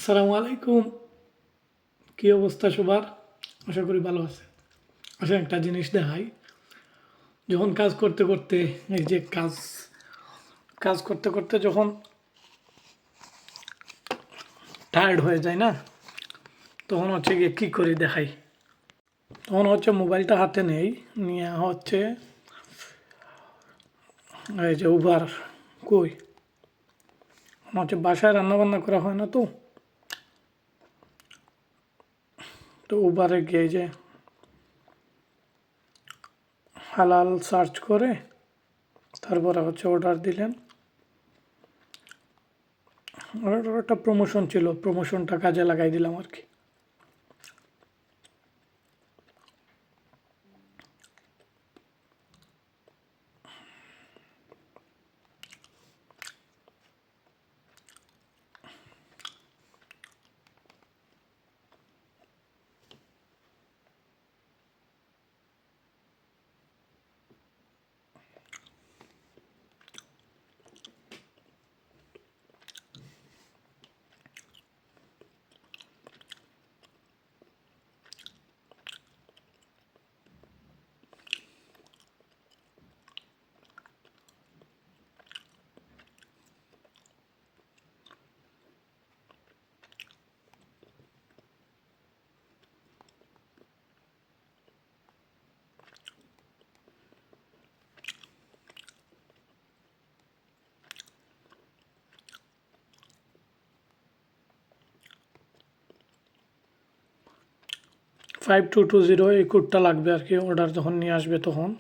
আসসালামু আলাইকুম। কী অবস্থা সবার? আশা করি ভালো আছে। আচ্ছা, একটা জিনিস দেখাই। যখন কাজ করতে করতে এই যে কাজ কাজ করতে করতে যখন টায়ার্ড হয়ে যায় না, তখন হচ্ছে গিয়ে কী করি দেখাই। তখন হচ্ছে মোবাইলটা হাতে নেই, নিয়ে হচ্ছে এই যে উবার কই হচ্ছে বাসায় রান্নাবান্না করা হয় না, তো তো উবারে গিয়ে যে হালাল সার্চ করে তারপরে হচ্ছে অর্ডার দিলেন। ওটার একটা প্রমোশন ছিল, প্রমোশনটা কাজে লাগাই দিলাম আর কি। 5220 এই কোডটা লাগবে আর কি, অর্ডার যখন নিয়ে আসবে তখন।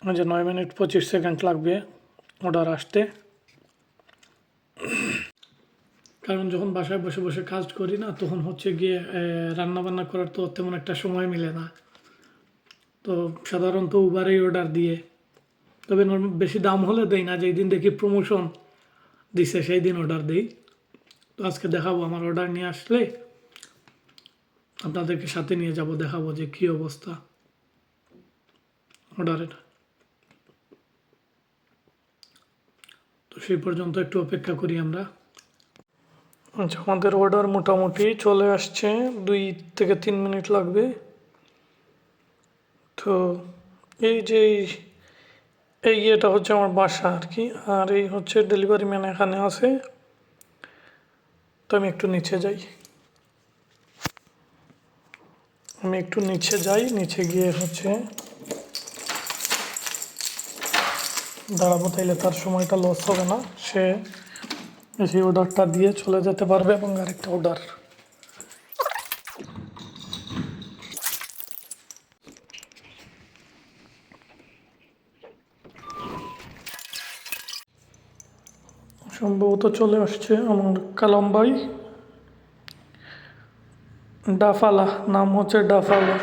ওই যে 9 মিনিট 25 সেকেন্ড লাগবে অর্ডার আসতে। কারণ যখন বাসায় বসে বসে কাজ করি না, তখন হচ্ছে গিয়ে রান্না বান্না করার তো তেমন একটা সময় মিলে না। তো সাধারণত উবারেই অর্ডার দিয়ে, তবে বেশি দাম হলে দেই না, যেই দিন দেখি প্রমোশন দিছে সেই দিন অর্ডার দিই। তো আজকে দেখাবো আমার অর্ডার নিয়ে আসলে আপনাদেরকে সাথে নিয়ে যাব, দেখাবো যে কী অবস্থা অর্ডারের। তো সেই পর্যন্ত একটু অপেক্ষা করি আমরা। আচ্ছা, আমাদের অর্ডার মোটামুটি চলে আসছে, 2 থেকে 3 মিনিট লাগবে। তো এই যে এই ইয়েটা হচ্ছে আমার বাসা আর কি, আর এই হচ্ছে ডেলিভারি ম্যান এখানে আছে। তো আমি একটু নিচে যাই, নিচে গিয়ে হচ্ছে দাঁড়াবো, তাইলে তার সময়টা লস হবে না, সে সেই অর্ডারটা দিয়ে চলে যেতে পারবে এবং আরেকটা অর্ডার। সম্ভবত চলে আসছে আমার কালাম ভাই। ডাফালা, নাম হচ্ছে ডাফালা।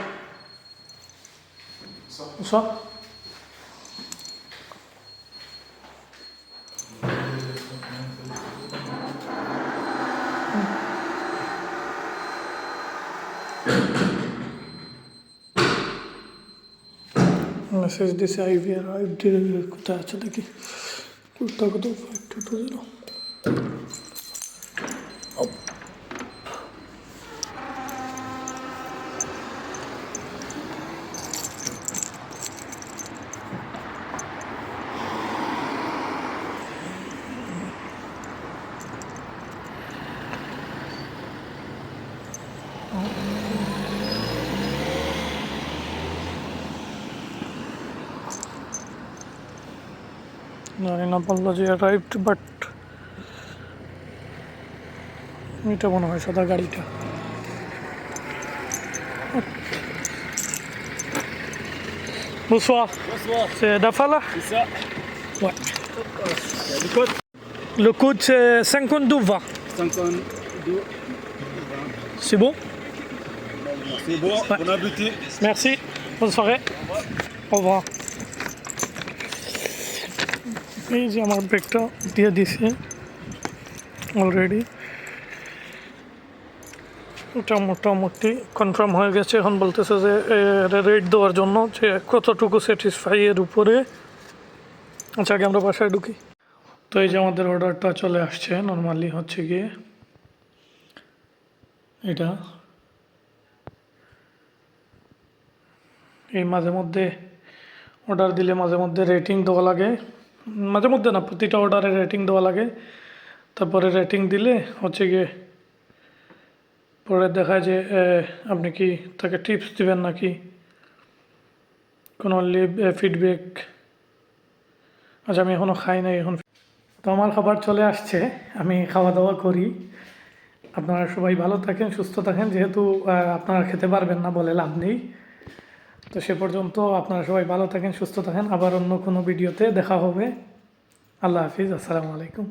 মেসেজ দিছে আইভিআর আইডি কোথায় আছে দেখি, কোথা কত 5220। জানি না বললো যে অ্যারাইভড, বাট এটা মনে হয় সাদা গাড়িটা। Bonsoir. Bonsoir. C'est Dafala? C'est ça. Ouais. Le code Le code c'est 5220. 52. C'est bon? C'est bon, Ouais. bon appétit. Merci. Bonne soirée. Au revoir. এই যে আমার ব্যাগটা দিয়ে দিছে অলরেডি, এটা মোটামুটি কনফার্ম হয়ে গেছে। এখন বলতেছে যে রেট দেওয়ার জন্য যে কতটুকু স্যাটিসফাই এর উপরে। আচ্ছা, আগে আমরা বাসায় ঢুকি। তো এই যে আমাদের অর্ডারটা চলে আসছে, নর্মালি হচ্ছে গিয়ে এটা। এই মাঝে মধ্যে অর্ডার দিলে মাঝে মধ্যে রেটিং দেওয়া লাগে, মাঝে মধ্যে না, প্রতিটা অর্ডারে রেটিং দেওয়া লাগে। তারপরে রেটিং দিলে হচ্ছে গিয়ে পরে দেখায় যে আপনি কি তাকে টিপস দিবেন নাকি কোনো লিভ ফিডব্যাক। আচ্ছা, আমি এখনও খাই নাই এখন। তো আমার খাবার চলে আসছে, আমি খাওয়া দাওয়া করি। আপনারা সবাই ভালো থাকেন, সুস্থ থাকেন, যেহেতু আপনারা খেতে পারবেন না বলে লাভ নেই। তো সে পর্যন্ত আপনারা সবাই ভালো থাকেন, সুস্থ থাকেন। আবার অন্য কোনো ভিডিওতে দেখা হবে। আল্লাহ হাফিজ, আসসালামু আলাইকুম।